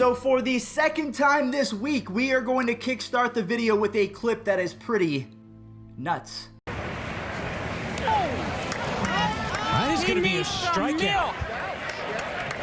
So for the second time this week, we are going to kickstart the video with a clip that is pretty nuts. That is going to be a strikeout.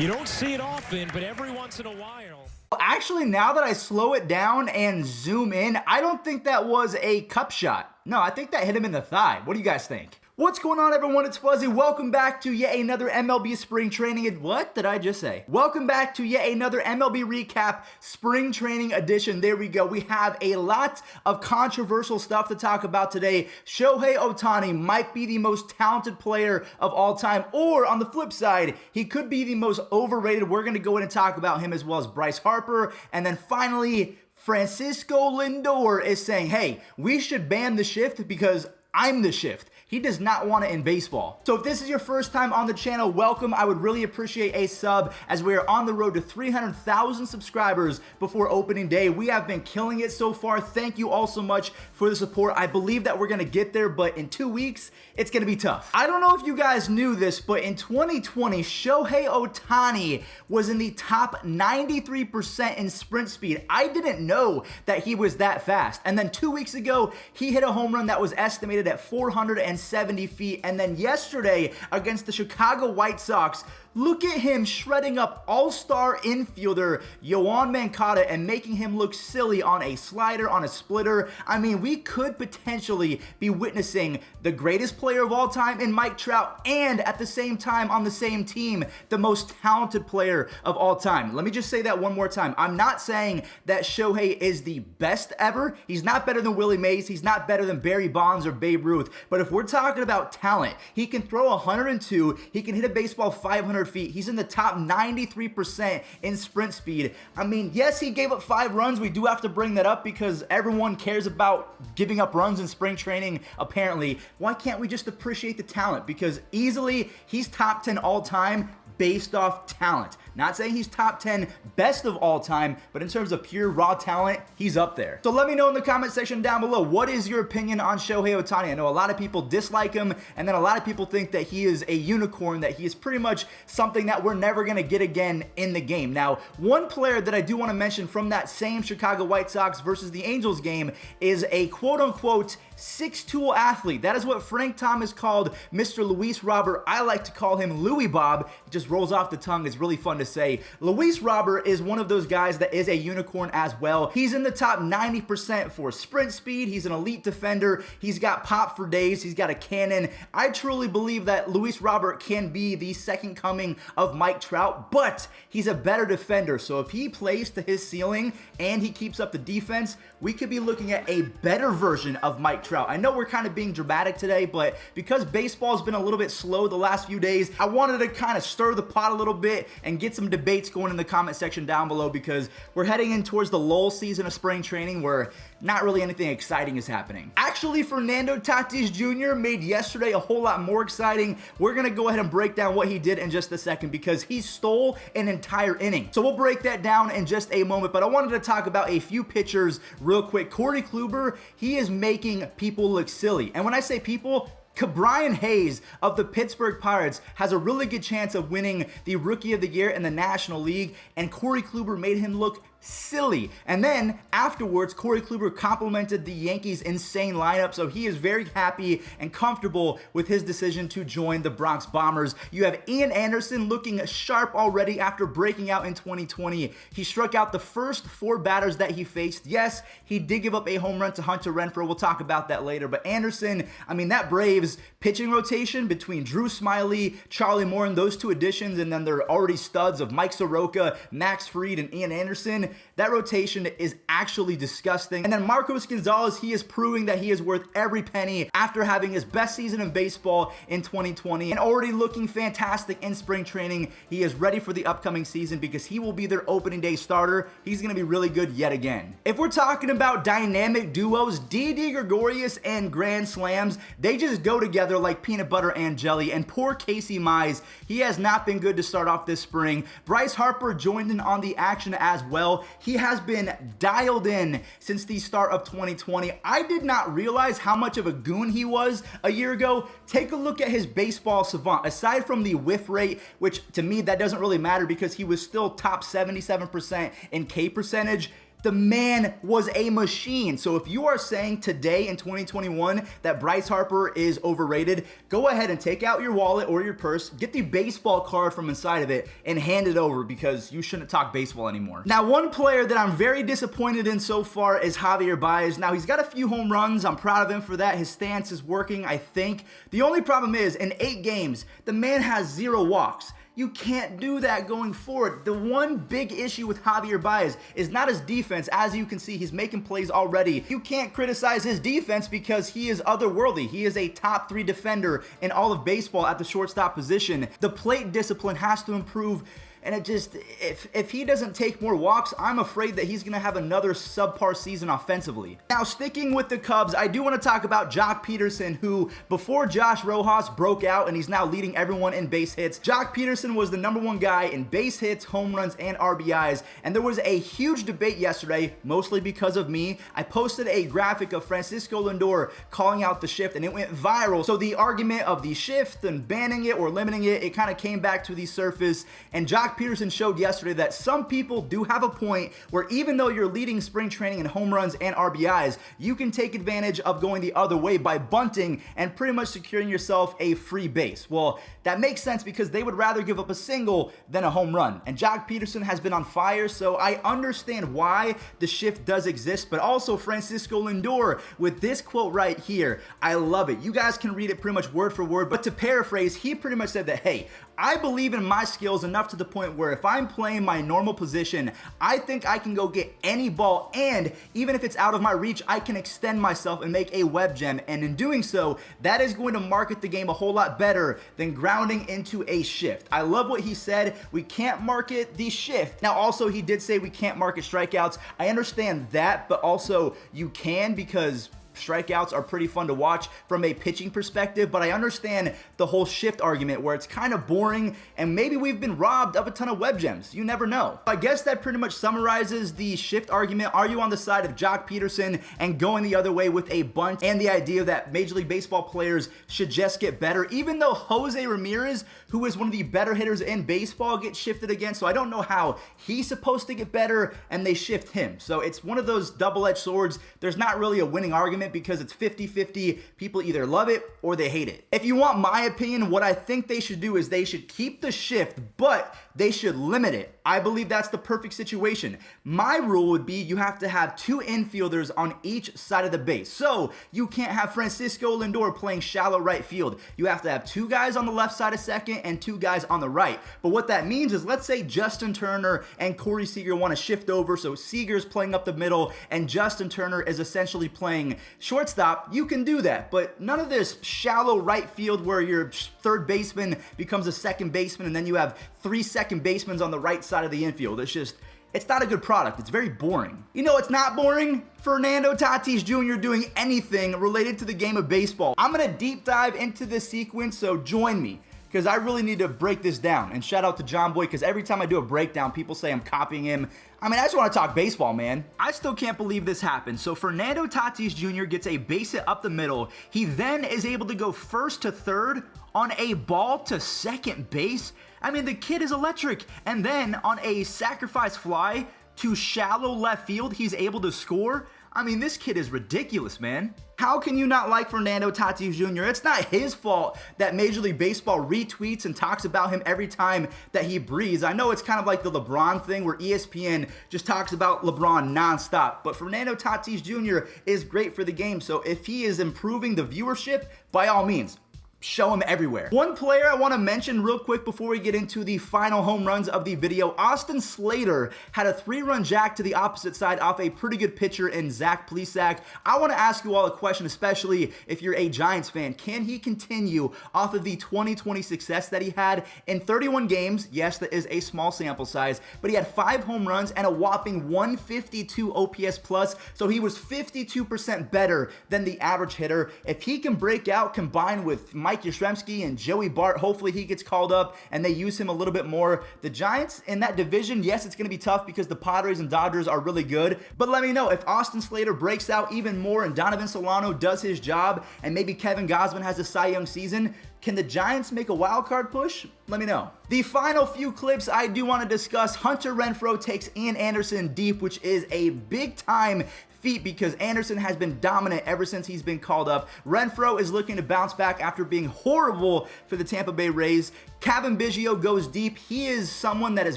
You don't see it often, but every once in a while. Actually, now that I slow it down and zoom in, I don't think that was a cup shot. No, I think that hit him in the thigh. What do you guys think? What's going on, everyone? It's Fuzzy. Welcome back to yet another MLB spring training. What did I just say? Welcome back to yet another MLB recap spring training edition. There we go. We have a lot of controversial stuff to talk about today. Shohei Ohtani might be the most talented player of all time, or on the flip side, he could be the most overrated. We're going to go in and talk about him, as well as Bryce Harper. And then finally, Francisco Lindor is saying, hey, we should ban the shift because I'm the shift. He does not want it in baseball. So if this is your first time on the channel, welcome. I would really appreciate a sub, as we are on the road to 300,000 subscribers before opening day. We have been killing it so far. Thank you all so much for the support. I believe that we're gonna get there, but in 2 weeks, it's gonna be tough. I don't know if you guys knew this, but in 2020, Shohei Ohtani was in the top 93% in sprint speed. I didn't know that he was that fast. And then 2 weeks ago, he hit a home run that was estimated at 470 feet. And then yesterday against the Chicago White Sox, look at him shredding up all-star infielder Yoan Moncada and making him look silly on a slider, on a splitter. I mean, we could potentially be witnessing the greatest player of all time in Mike Trout, and at the same time, on the same team, the most talented player of all time. Let me just say that one more time. I'm not saying that Shohei is the best ever. He's not better than Willie Mays. He's not better than Barry Bonds or Babe Ruth. But if we're talking about talent, he can throw 102. He can hit a baseball 500 feet. He's in the top 93% in sprint speed. I mean, yes, he gave up 5 runs. We do have to bring that up because everyone cares about giving up runs in spring training, apparently. Why can't we just appreciate the talent? Because easily, he's top 10 all time based off talent. Not saying he's top 10 best of all time, but in terms of pure raw talent, he's up there. So let me know in the comment section down below, what is your opinion on Shohei Ohtani? I know a lot of people dislike him, and then a lot of people think that he is a unicorn, that he is pretty much something that we're never gonna get again in the game. Now, one player that I do wanna mention from that same Chicago White Sox versus the Angels game is a quote-unquote six-tool athlete. That is what Frank Thomas called Mr. Luis Robert. I like to call him Louis Bob. It just rolls off the tongue. It's really fun to say. Luis Robert is one of those guys that is a unicorn as well. He's in the top 90% for sprint speed. He's an elite defender. He's got pop for days. He's got a cannon. I truly believe that Luis Robert can be the second coming of Mike Trout, but he's a better defender. So if he plays to his ceiling and he keeps up the defense, we could be looking at a better version of Mike Trout. I know we're kind of being dramatic today, but because baseball's been a little bit slow the last few days, I wanted to kind of stir the pot a little bit and get some debates going in the comment section down below, because we're heading in towards the lull season of spring training where not really anything exciting is happening. Actually, Fernando Tatis Jr. made yesterday a whole lot more exciting. We're gonna go ahead and break down what he did in just a second, because he stole an entire inning. So we'll break that down in just a moment, but I wanted to talk about a few pitchers real quick. Corey Kluber, he is making people look silly. And when I say people, Brian Hayes of the Pittsburgh Pirates has a really good chance of winning the Rookie of the Year in the National League, and Corey Kluber made him look silly. And then afterwards, Corey Kluber complimented the Yankees' insane lineup, so he is very happy and comfortable with his decision to join the Bronx Bombers. You have Ian Anderson looking sharp already after breaking out in 2020. He struck out the first 4 batters that he faced. Yes, he did give up a home run to Hunter Renfroe. We'll talk about that later. But Anderson, I mean, that Braves pitching rotation between Drew Smyly, Charlie Morton, those 2 additions, and then they're already studs of Mike Soroka, Max Fried, and Ian Anderson. That rotation is actually disgusting. And then Marcos Gonzalez, he is proving that he is worth every penny after having his best season in baseball in 2020 and already looking fantastic in spring training. He is ready for the upcoming season because he will be their opening day starter. He's going to be really good yet again. If we're talking about dynamic duos, Didi Gregorius and Grand Slams, they just go together like peanut butter and jelly. And poor Casey Mize, he has not been good to start off this spring. Bryce Harper joined in on the action as well. well. He has been dialed in since the start of 2020. I did not realize how much of a goon he was a year ago. Take a look at his baseball savant. Aside from the whiff rate, which to me that doesn't really matter because he was still top 77% in K percentage, the man was a machine. So if you are saying today in 2021 that Bryce Harper is overrated, go ahead and take out your wallet or your purse, get the baseball card from inside of it, and hand it over because you shouldn't talk baseball anymore. Now, one player that I'm very disappointed in so far is Javier Baez. Now, he's got a few home runs. I'm proud of him for that. His stance is working, I think. The only problem is, in 8 games, the man has 0 walks. You can't do that going forward. The one big issue with Javier Baez is not his defense. As you can see, he's making plays already. You can't criticize his defense because he is otherworldly. He is a top 3 defender in all of baseball at the shortstop position. The plate discipline has to improve. And it just, if he doesn't take more walks, I'm afraid that he's going to have another subpar season offensively. Now, sticking with the Cubs, I do want to talk about Joc Pederson, who before Josh Rojas broke out and he's now leading everyone in base hits, Joc Pederson was the #1 guy in base hits, home runs, and RBIs. And there was a huge debate yesterday, mostly because of me. I posted a graphic of Francisco Lindor calling out the shift and it went viral. So the argument of the shift and banning it or limiting it, it kind of came back to the surface. And Joc Pederson showed yesterday that some people do have a point where even though you're leading spring training in home runs and RBIs, you can take advantage of going the other way by bunting and pretty much securing yourself a free base. Well, that makes sense because they would rather give up a single than a home run. And Joc Pederson has been on fire, so I understand why the shift does exist, but also Francisco Lindor with this quote right here. I love it. You guys can read it pretty much word for word, but to paraphrase, he pretty much said that, hey, I believe in my skills enough to the point where if I'm playing my normal position, I think I can go get any ball, and even if it's out of my reach, I can extend myself and make a web gem, and in doing so, that is going to market the game a whole lot better than grounding into a shift. I love what he said. We can't market the shift. Now, also, he did say we can't market strikeouts. I understand that, but also you can because strikeouts are pretty fun to watch from a pitching perspective, but I understand the whole shift argument where it's kind of boring and maybe we've been robbed of a ton of web gems. You never know. I guess that pretty much summarizes the shift argument. Are you on the side of Joc Pederson and going the other way with a bunt and the idea that Major League Baseball players should just get better, even though Jose Ramirez, who is one of the better hitters in baseball, gets shifted again, so I don't know how he's supposed to get better and they shift him. So it's one of those double-edged swords. There's not really a winning argument because it's 50-50. People either love it or they hate it. If you want my opinion, what I think they should do is they should keep the shift, but they should limit it. I believe that's the perfect situation. My rule would be you have to have 2 infielders on each side of the base. So you can't have Francisco Lindor playing shallow right field. You have to have 2 guys on the left side of second and 2 guys on the right. But what that means is, let's say Justin Turner and Corey Seager want to shift over, so Seager's playing up the middle and Justin Turner is essentially playing shortstop. You can do that, but none of this shallow right field where your third baseman becomes a second baseman and then you have 3 second basemen on the right side of the infield. It's not a good product. It's very boring. You know, it's not boring. Fernando Tatis Jr. doing anything related to the game of baseball. I'm going to deep dive into this sequence, so join me, because I really need to break this down. And shout out to John Boy, because every time I do a breakdown, people say I'm copying him. I mean, I just want to talk baseball, man. I still can't believe this happened. So Fernando Tatis Jr. gets a base hit up the middle. He then is able to go first to third on a ball to second base. I mean, the kid is electric. And then on a sacrifice fly to shallow left field, he's able to score. I mean, this kid is ridiculous, man. How can you not like Fernando Tatis Jr.? It's not his fault that Major League Baseball retweets and talks about him every time that he breathes. I know it's kind of like the LeBron thing where ESPN just talks about LeBron nonstop, but Fernando Tatis Jr. is great for the game. So if he is improving the viewership, by all means, show him everywhere. One player I want to mention real quick before we get into the final home runs of the video, Austin Slater had a 3-run jack to the opposite side off a pretty good pitcher in Zach Plesac. I want to ask you all a question, especially if you're a Giants fan. Can he continue off of the 2020 success that he had in 31 games? Yes, that is a small sample size, but he had 5 home runs and a whopping 152 OPS plus, so he was 52% better than the average hitter. If he can break out combined with Mike Yastrzemski and Joey Bart. Hopefully he gets called up and they use him a little bit more. The Giants in that division, yes, it's going to be tough because the Padres and Dodgers are really good. But let me know if Austin Slater breaks out even more and Donovan Solano does his job and maybe Kevin Gausman has a Cy Young season. Can the Giants make a wild card push? Let me know. The final few clips I do want to discuss. Hunter Renfroe takes Ian Anderson deep, which is a big time feat because Anderson has been dominant ever since he's been called up. Renfroe is looking to bounce back after being horrible for the Tampa Bay Rays. Kevin Biggio goes deep. He is someone that is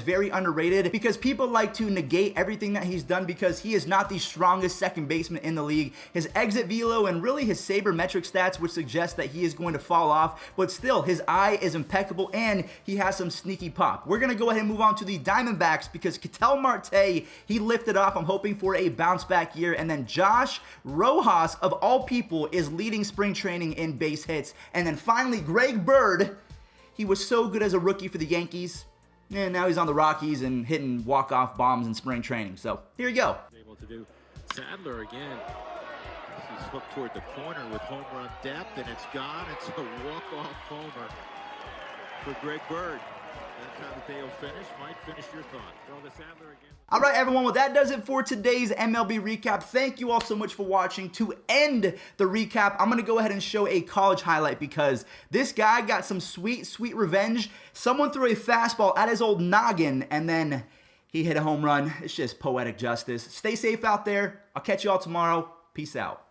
very underrated because people like to negate everything that he's done because he is not the strongest second baseman in the league. His exit velo and really his sabermetric stats would suggest that he is going to fall off, but still his eye is impeccable and he has some sneaky pop. We're going to go ahead and move on to the Diamondbacks because Ketel Marte, he lifted off. I'm hoping for a bounce back year. And then Josh Rojas, of all people, is leading spring training in base hits. And then finally, Greg Bird. He was so good as a rookie for the Yankees, and now he's on the Rockies and hitting walk-off bombs in spring training. So here you go. Able to do Sadler again. He's hooked toward the corner with home run depth, and it's gone. It's a walk-off homer for Greg Bird. That's how the day will finish. Mike, finish your thought. Throw the Sadler again. All right, everyone. Well, that does it for today's MLB recap. Thank you all so much for watching. To end the recap, I'm going to go ahead and show a college highlight because this guy got some sweet, sweet revenge. Someone threw a fastball at his old noggin, and then he hit a home run. It's just poetic justice. Stay safe out there. I'll catch you all tomorrow. Peace out.